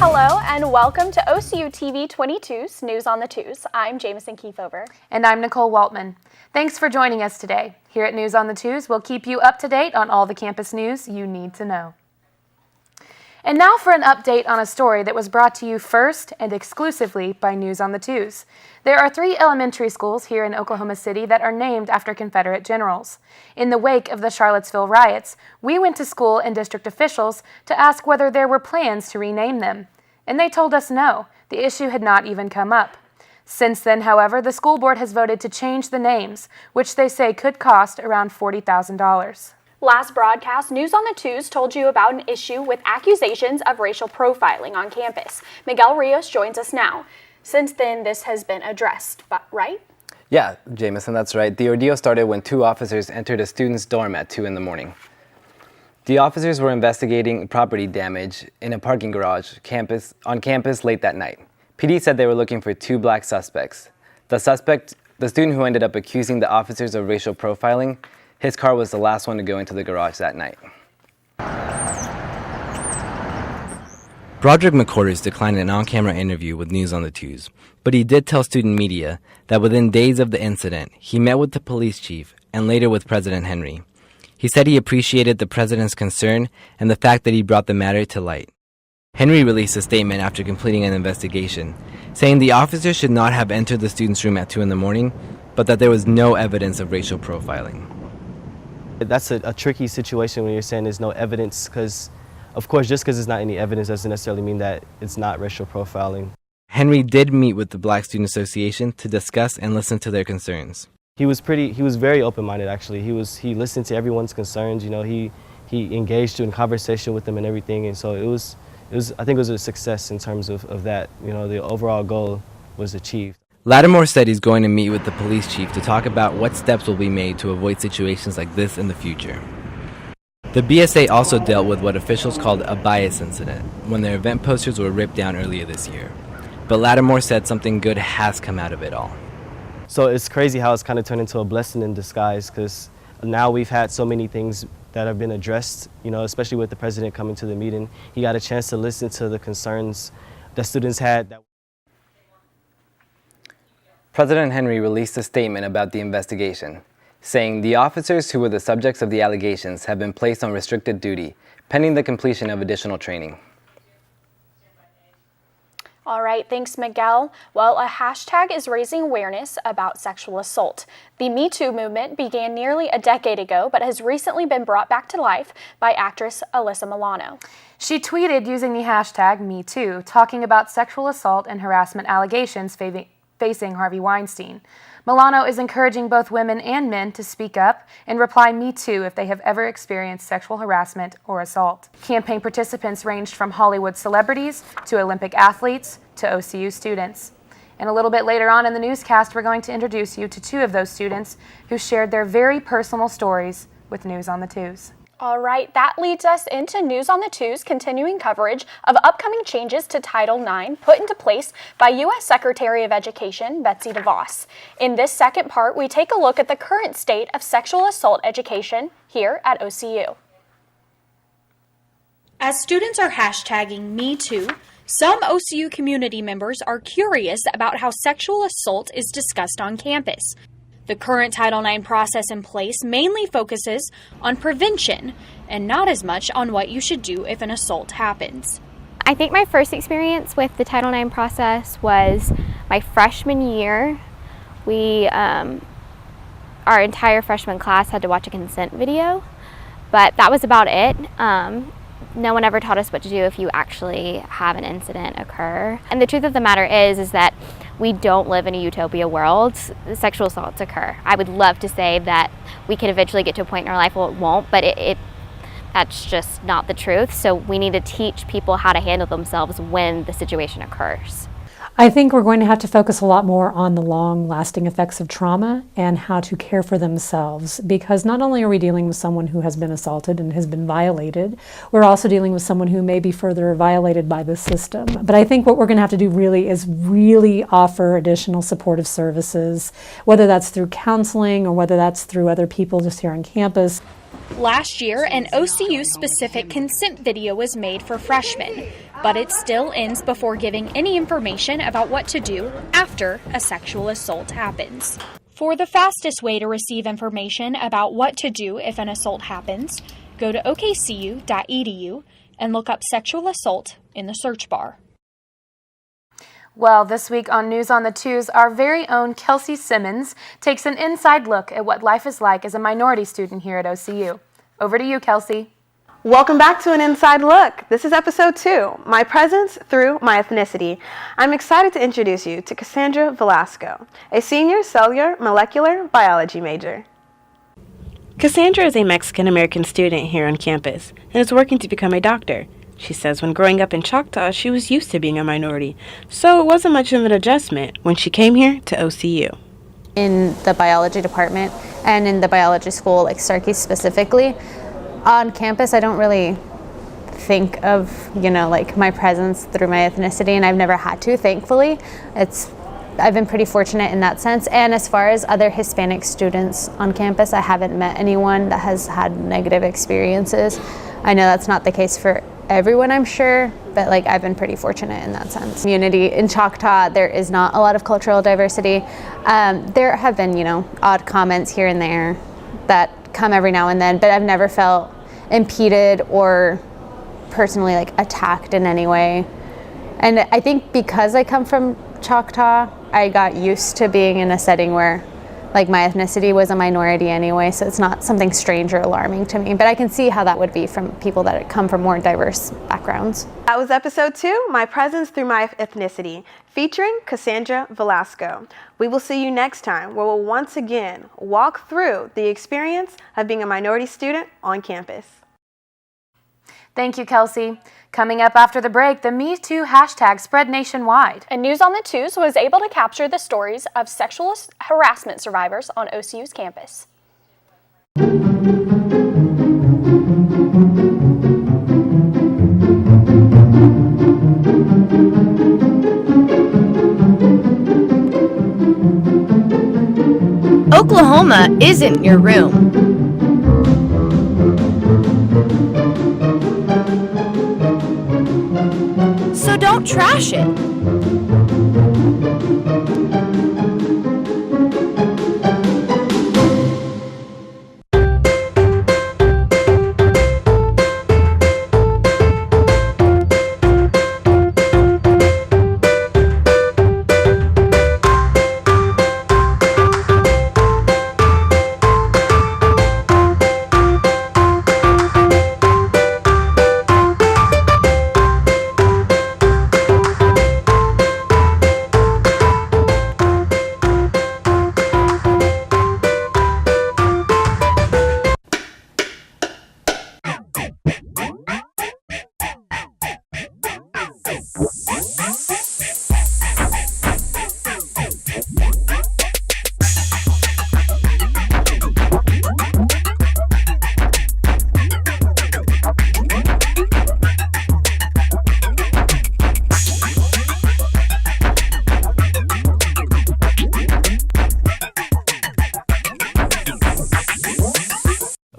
Hello and welcome to OCU TV 22's News on the Twos. I'm Jamison Keefover. And I'm Nicole Waltman. Thanks for joining us today. Here at News on the Twos, we'll keep you up to date on all the campus news you need to know. And now for an update on a story that was brought to you first and exclusively by News on the Twos. There are 3 elementary schools here in Oklahoma City that are named after Confederate generals. In the wake of the Charlottesville riots, we went to school and district officials to ask whether there were plans to rename them. And they told us no, the issue had not even come up. Since then, however, the school board has voted to change the names, which they say could cost around $40,000. Last broadcast, News on the Twos told you about an issue with accusations of racial profiling on campus. Miguel Rios joins us now. Since then, this has been addressed, right? Yeah, Jamison, that's right. The ordeal started when 2 officers entered a student's dorm at 2 in the morning. The officers were investigating property damage in a parking garage on campus late that night. PD said they were looking for 2 black suspects. The student who ended up accusing the officers of racial profiling, his car was the last one to go into the garage that night. Broderick McCorders declined an on-camera interview with News on the Twos, but he did tell student media that within days of the incident, he met with the police chief and later with President Henry. He said he appreciated the president's concern and the fact that he brought the matter to light. Henry released a statement after completing an investigation, saying the officers should not have entered the student's room at 2 in the morning, but that there was no evidence of racial profiling. That's a tricky situation when you're saying there's no evidence, because of course, just because there's not any evidence doesn't necessarily mean that it's not racial profiling. Henry did meet with the Black Student Association to discuss and listen to their concerns. He was very open-minded, actually. He listened to everyone's concerns, you know, he engaged in conversation with them and everything, and so I think it was a success in terms of that, you know, the overall goal was achieved. Lattimore said he's going to meet with the police chief to talk about what steps will be made to avoid situations like this in the future. The BSA also dealt with what officials called a bias incident, when their event posters were ripped down earlier this year. But Lattimore said something good has come out of it all. So it's crazy how it's kind of turned into a blessing in disguise, because now we've had so many things that have been addressed, you know, especially with the president coming to the meeting. He got a chance to listen to the concerns that students had. President Henry released a statement about the investigation, saying the officers who were the subjects of the allegations have been placed on restricted duty, pending the completion of additional training. All right, thanks, Miguel. Well, a hashtag is raising awareness about sexual assault. The Me Too movement began nearly a decade ago, but has recently been brought back to life by actress Alyssa Milano. She tweeted using the hashtag #MeToo, talking about sexual assault and harassment allegations facing Harvey Weinstein. Milano is encouraging both women and men to speak up and reply "Me Too" if they have ever experienced sexual harassment or assault. Campaign participants ranged from Hollywood celebrities to Olympic athletes to OCU students. And a little bit later on in the newscast, we're going to introduce you to 2 of those students who shared their very personal stories with News on the Twos. All right, that leads us into News on the Twos' continuing coverage of upcoming changes to Title IX put into place by U.S. Secretary of Education Betsy DeVos. In this second part, we take a look at the current state of sexual assault education here at OCU. As students are hashtagging #MeToo, some OCU community members are curious about how sexual assault is discussed on campus. The current Title IX process in place mainly focuses on prevention and not as much on what you should do if an assault happens. I think my first experience with the Title IX process was my freshman year. Our entire freshman class had to watch a consent video, but that was about it. No one ever taught us what to do if you actually have an incident occur. And the truth of the matter is that we don't live in a utopia world. Sexual assaults occur. I would love to say that we can eventually get to a point in our life where it won't, but that's just not the truth. So we need to teach people how to handle themselves when the situation occurs. I think we're going to have to focus a lot more on the long-lasting effects of trauma and how to care for themselves, because not only are we dealing with someone who has been assaulted and has been violated, we're also dealing with someone who may be further violated by the system. But I think what we're going to have to do really is offer additional supportive services, whether that's through counseling or whether that's through other people just here on campus. Last year, an OCU-specific consent video was made for freshmen, but it still ends before giving any information about what to do after a sexual assault happens. For the fastest way to receive information about what to do if an assault happens, go to okcu.edu and look up sexual assault in the search bar. Well, this week on News on the Twos, our very own Kelsey Simmons takes an inside look at what life is like as a minority student here at OCU. Over to you, Kelsey. Welcome back to an Inside Look. This is episode 2, My Presence Through My Ethnicity. I'm excited to introduce you to Cassandra Velasco, a senior cellular molecular biology major. Cassandra is a Mexican-American student here on campus and is working to become a doctor. She says when growing up in Choctaw, she was used to being a minority, so it wasn't much of an adjustment when she came here to OCU. In the biology department and in the biology school, like Starkey specifically, on campus I don't really think of, like my presence through my ethnicity, and I've never had to, thankfully. I've been pretty fortunate in that sense. And as far as other Hispanic students on campus, I haven't met anyone that has had negative experiences. I know that's not the case for everyone, I'm sure, but I've been pretty fortunate in that sense. Community in Choctaw, there is not a lot of cultural diversity. There have been, odd comments here and there that come every now and then, but I've never felt impeded or personally attacked in any way. And I think because I come from Choctaw, I got used to being in a setting where my ethnicity was a minority anyway, so it's not something strange or alarming to me. But I can see how that would be from people that come from more diverse backgrounds. That was episode 2, My Presence Through My Ethnicity, featuring Cassandra Velasco. We will see you next time, where we'll once again walk through the experience of being a minority student on campus. Thank you, Kelsey. Coming up after the break, the Me Too hashtag spread nationwide. And News on the Twos was able to capture the stories of sexual harassment survivors on OCU's campus. Oklahoma isn't your room. So don't trash it.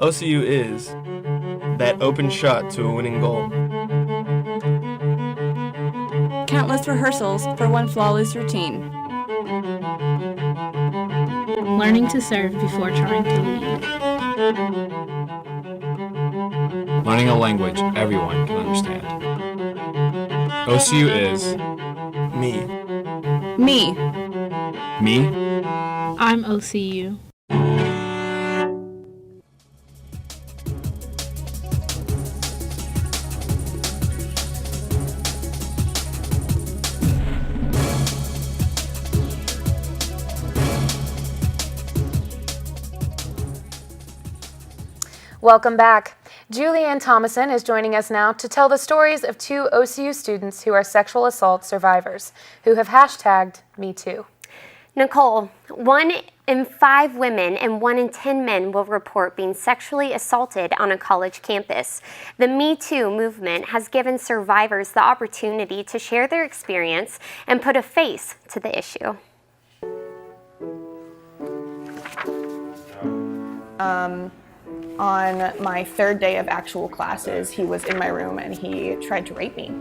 OCU is that open shot to a winning goal. Countless rehearsals for one flawless routine. Learning to serve before trying to lead. Learning a language everyone can understand. OCU is Me. Me. Me. I'm OCU. Welcome back. Julianne Thomason is joining us now to tell the stories of 2 OCU students who are sexual assault survivors, who have hashtagged MeToo. Nicole, 1 in 5 women and 1 in 10 men will report being sexually assaulted on a college campus. The Me Too movement has given survivors the opportunity to share their experience and put a face to the issue. On my third day of actual classes, he was in my room and he tried to rape me.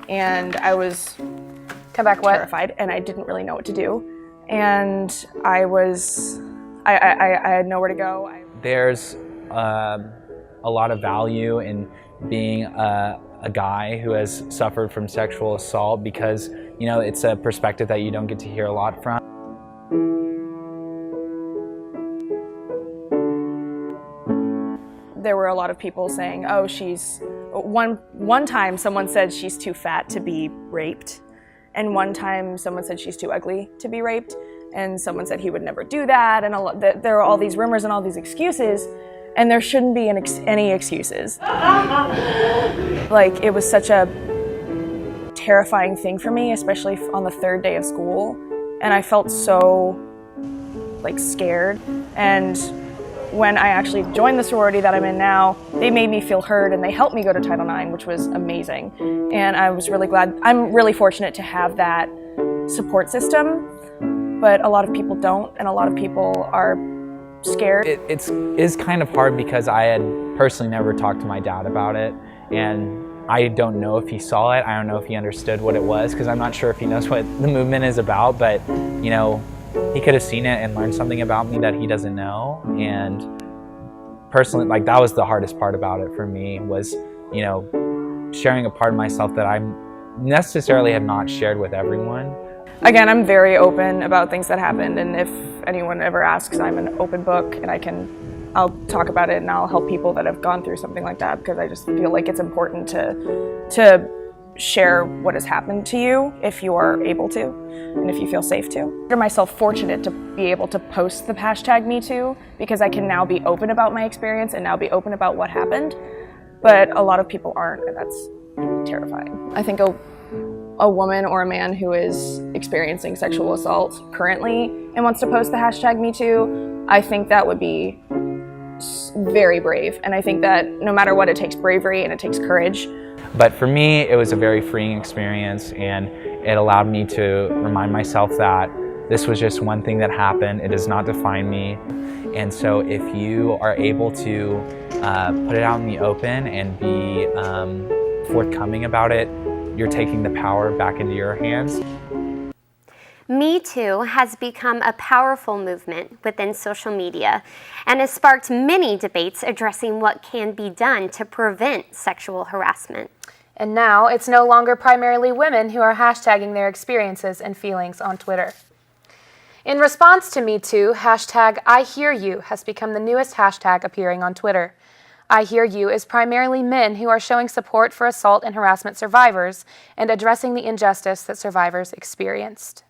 And I was terrified and I didn't really know what to do. And I had nowhere to go. There's a lot of value in being a guy who has suffered from sexual assault because, you know, it's a perspective that you don't get to hear a lot from. There were a lot of people saying, oh, one time someone said she's too fat to be raped. And one time someone said she's too ugly to be raped. And someone said he would never do that. And there are all these rumors and all these excuses. And there shouldn't be any excuses. Like, it was such a terrifying thing for me, especially on the third day of school. And I felt so, like, scared. And when I actually joined the sorority that I'm in now, they made me feel heard and they helped me go to Title IX, which was amazing. And I was really glad. I'm really fortunate to have that support system, but a lot of people don't, and a lot of people are scared. It is kind of hard because I had personally never talked to my dad about it, and I don't know if he saw it. I don't know if he understood what it was, because I'm not sure if he knows what the movement is about, but, you know, he could have seen it and learned something about me that he doesn't know. And personally, like, that was the hardest part about it for me, was, you know, sharing a part of myself that I necessarily have not shared with everyone. Again, I'm very open about things that happened, and if anyone ever asks, I'm an open book, and I'll talk about it and I'll help people that have gone through something like that, because I just feel like it's important to share what has happened to you if you are able to and if you feel safe to. I consider myself fortunate to be able to post the hashtag #MeToo because I can now be open about my experience and now be open about what happened, but a lot of people aren't, and that's terrifying. I think a woman or a man who is experiencing sexual assault currently and wants to post the hashtag #MeToo, I think that would be very brave, and I think that no matter what, it takes bravery and it takes courage. But for me, it was a very freeing experience, and it allowed me to remind myself that this was just one thing that happened. It does not define me. And so if you are able to put it out in the open and be forthcoming about it, you're taking the power back into your hands. Me Too has become a powerful movement within social media and has sparked many debates addressing what can be done to prevent sexual harassment. And now it's no longer primarily women who are hashtagging their experiences and feelings on Twitter. In response to Me Too, hashtag #IHearYou has become the newest hashtag appearing on Twitter. #IHearYou is primarily men who are showing support for assault and harassment survivors and addressing the injustice that survivors experienced.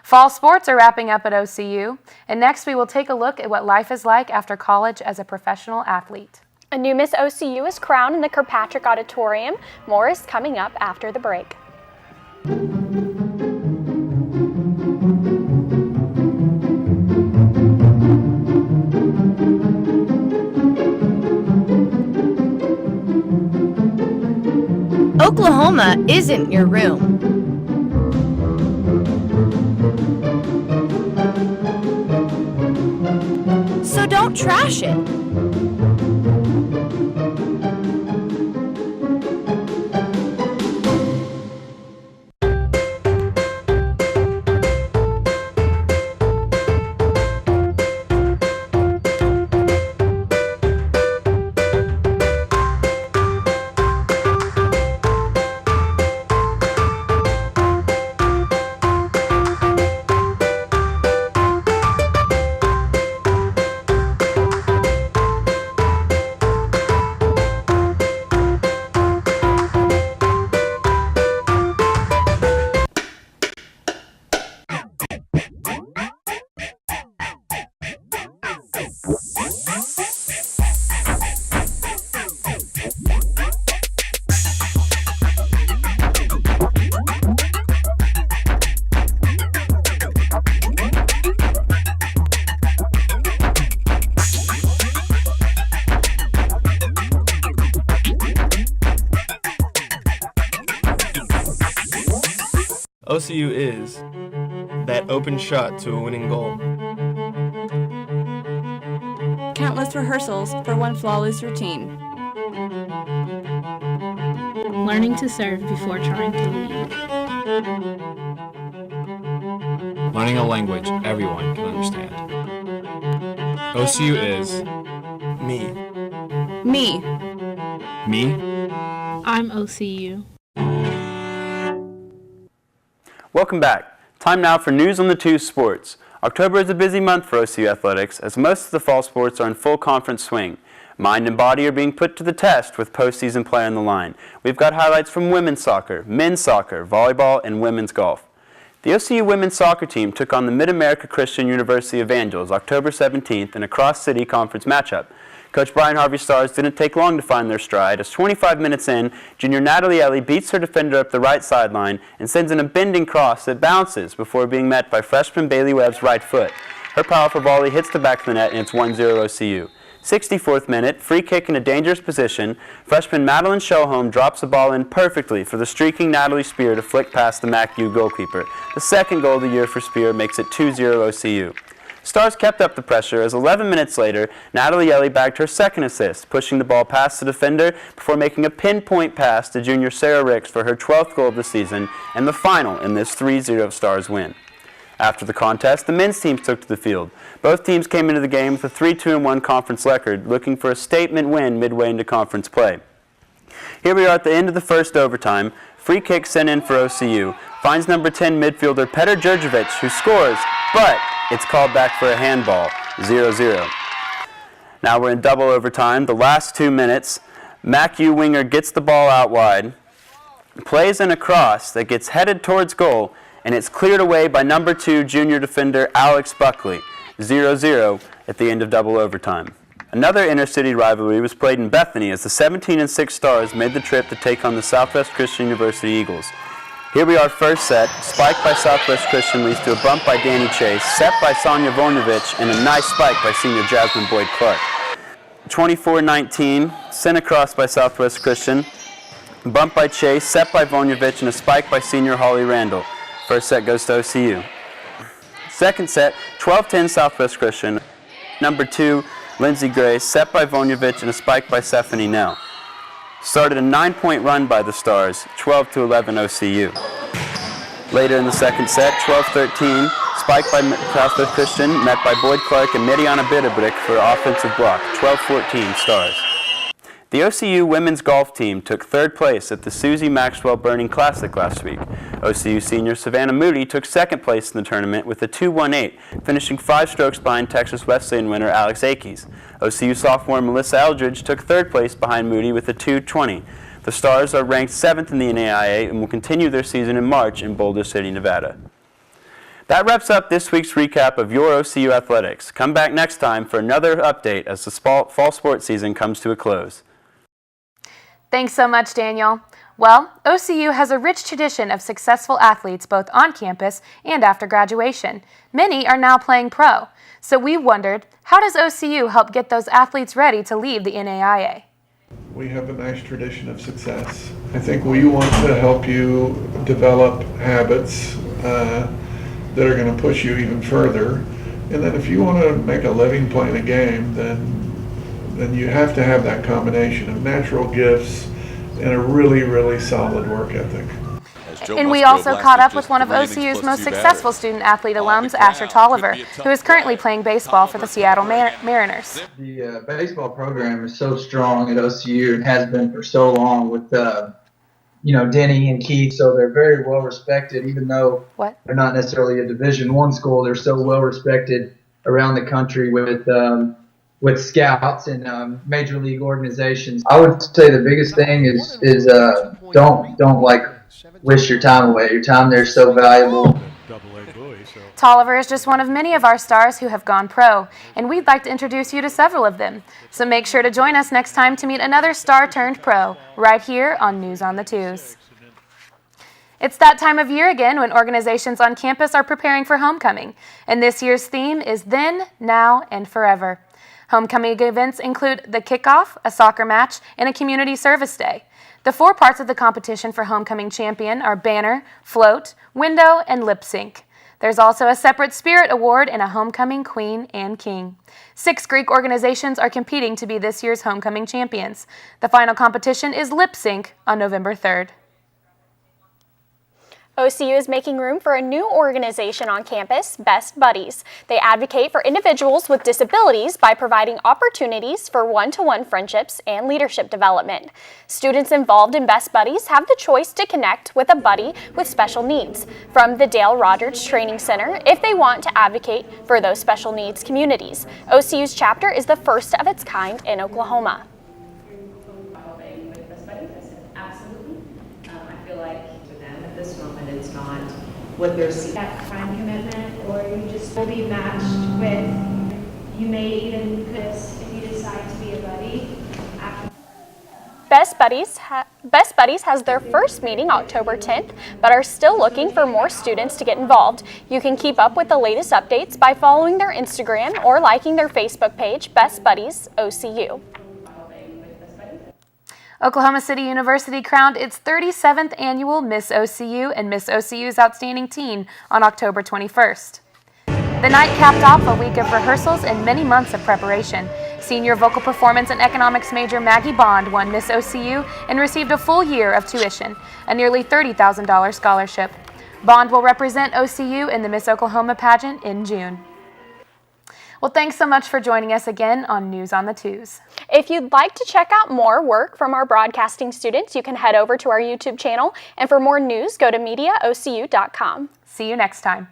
Fall sports are wrapping up at OCU, and next we will take a look at what life is like after college as a professional athlete. A new Miss OCU is crowned in the Kirkpatrick Auditorium. More is coming up after the break. Oklahoma isn't your room. So don't trash it. OCU is that open shot to a winning goal. countless rehearsals for one flawless routine. Learning to serve before trying to lead. Learning a language everyone can understand. OCU is Me. Me. me. I'm OCU. Welcome back. Time now for News on the Twos Sports. October is a busy month for OCU athletics as most of the fall sports are in full conference swing. Mind and body are being put to the test with postseason play on the line. We've got highlights from women's soccer, men's soccer, volleyball, and women's golf. The OCU women's soccer team took on the Mid-America Christian University Evangels October 17th in a cross-city conference matchup. Coach Brian Harvey's Stars didn't take long to find their stride as 25 minutes in, junior Natalie Ellie beats her defender up the right sideline and sends in a bending cross that bounces before being met by freshman Bailey Webb's right foot. Her powerful volley hits the back of the net and it's 1-0 OCU. 64th minute, free kick in a dangerous position, freshman Madeline Shellholm drops the ball in perfectly for the streaking Natalie Spear to flick past the MACU goalkeeper. The second goal of the year for Spear makes it 2-0 OCU. Stars kept up the pressure as 11 minutes later, Natalie Ellie bagged her second assist, pushing the ball past the defender before making a pinpoint pass to junior Sarah Ricks for her 12th goal of the season and the final in this 3-0 Stars win. After the contest, the men's teams took to the field. Both teams came into the game with a 3-2-1 conference record, looking for a statement win midway into conference play. Here we are at the end of the first overtime. Free kick sent in for OCU. Finds number 10 midfielder Petr Djurdjevic, who scores, but it's called back for a handball, 0-0. Now we're in double overtime, the last 2 minutes. MACU winger gets the ball out wide, plays in a cross that gets headed towards goal, and it's cleared away by number 2 junior defender Alex Buckley, 0-0 at the end of double overtime. Another inter-city rivalry was played in Bethany as the 17-6 Stars made the trip to take on the Southwest Christian University Eagles. Here we are first set, spiked by Southwest Christian leads to a bump by Danny Chase, set by Sonia Vojnovic, and a nice spike by senior Jasmine Boyd-Clark. 24-19, sent across by Southwest Christian, bump by Chase, set by Vojnovic, and a spike by senior Holly Randall. First set goes to OCU. Second set, 12-10 Southwest Christian. Number 2, Lindsay Grace, set by Vojnovic, and a spike by Stephanie Nell. Started a 9-point run by the Stars, 12-11 OCU. Later in the second set, 12-13, spiked by Southwest Christian, met by Boyd Clark and Miriana Bitterbrick for offensive block, 12-14 Stars. The OCU women's golf team took third place at the Susie Maxwell Burning Classic last week. OCU senior Savannah Moody took second place in the tournament with a 2-1-8, finishing 5 strokes behind Texas Wesleyan winner Alex Akes. OCU sophomore Melissa Eldridge took third place behind Moody with a 2-20. The Stars are ranked 7th in the NAIA and will continue their season in March in Boulder City, Nevada. That wraps up this week's recap of your OCU athletics. Come back next time for another update as the fall sports season comes to a close. Thanks so much, Daniel. Well, OCU has a rich tradition of successful athletes both on campus and after graduation. Many are now playing pro. So we wondered, how does OCU help get those athletes ready to leave the NAIA? We have a nice tradition of success. I think we want to help you develop habits that are going to push you even further. And then if you want to make a living playing a game, then you have to have that combination of natural gifts and a really, really solid work ethic. And we also caught up with one of OCU's most successful student-athlete alums, Asher Tolliver, who is currently playing baseball for the Seattle Mariners. The baseball program is so strong at OCU and has been for so long with, Denny and Keith, so they're very well respected, even though they're not necessarily a Division I school. They're so well respected around the country with scouts and major league organizations. I would say the biggest thing is don't wish your time away. Your time there is so valuable. Tolliver is just one of many of our stars who have gone pro, and we'd like to introduce you to several of them. So make sure to join us next time to meet another star turned pro, right here on News on the Twos. It's that time of year again when organizations on campus are preparing for homecoming, and this year's theme is Then, Now, and Forever. Homecoming events include the kickoff, a soccer match, and a community service day. The 4 parts of the competition for homecoming champion are banner, float, window, and lip sync. There's also a separate Spirit Award and a Homecoming Queen and King. 6 Greek organizations are competing to be this year's homecoming champions. The final competition is Lip Sync on November 3rd. OCU is making room for a new organization on campus, Best Buddies. They advocate for individuals with disabilities by providing opportunities for one-to-one friendships and leadership development. Students involved in Best Buddies have the choice to connect with a buddy with special needs from the Dale Rogers Training Center if they want to advocate for those special needs communities. OCU's chapter is the first of its kind in Oklahoma. This moment it's not what they're seeking. That crime commitment, or you just will be matched with, you may even if you decide to be a buddy. Best Buddies has their first meeting October 10th, but are still looking for more students to get involved. You can keep up with the latest updates by following their Instagram or liking their Facebook page, Best Buddies OCU. Oklahoma City University crowned its 37th annual Miss OCU and Miss OCU's Outstanding Teen on October 21st. The night capped off a week of rehearsals and many months of preparation. Senior vocal performance and economics major Maggie Bond won Miss OCU and received a full year of tuition, a nearly $30,000 scholarship. Bond will represent OCU in the Miss Oklahoma pageant in June. Well, thanks so much for joining us again on News on the Twos. If you'd like to check out more work from our broadcasting students, you can head over to our YouTube channel. And for more news, go to mediaocu.com. See you next time.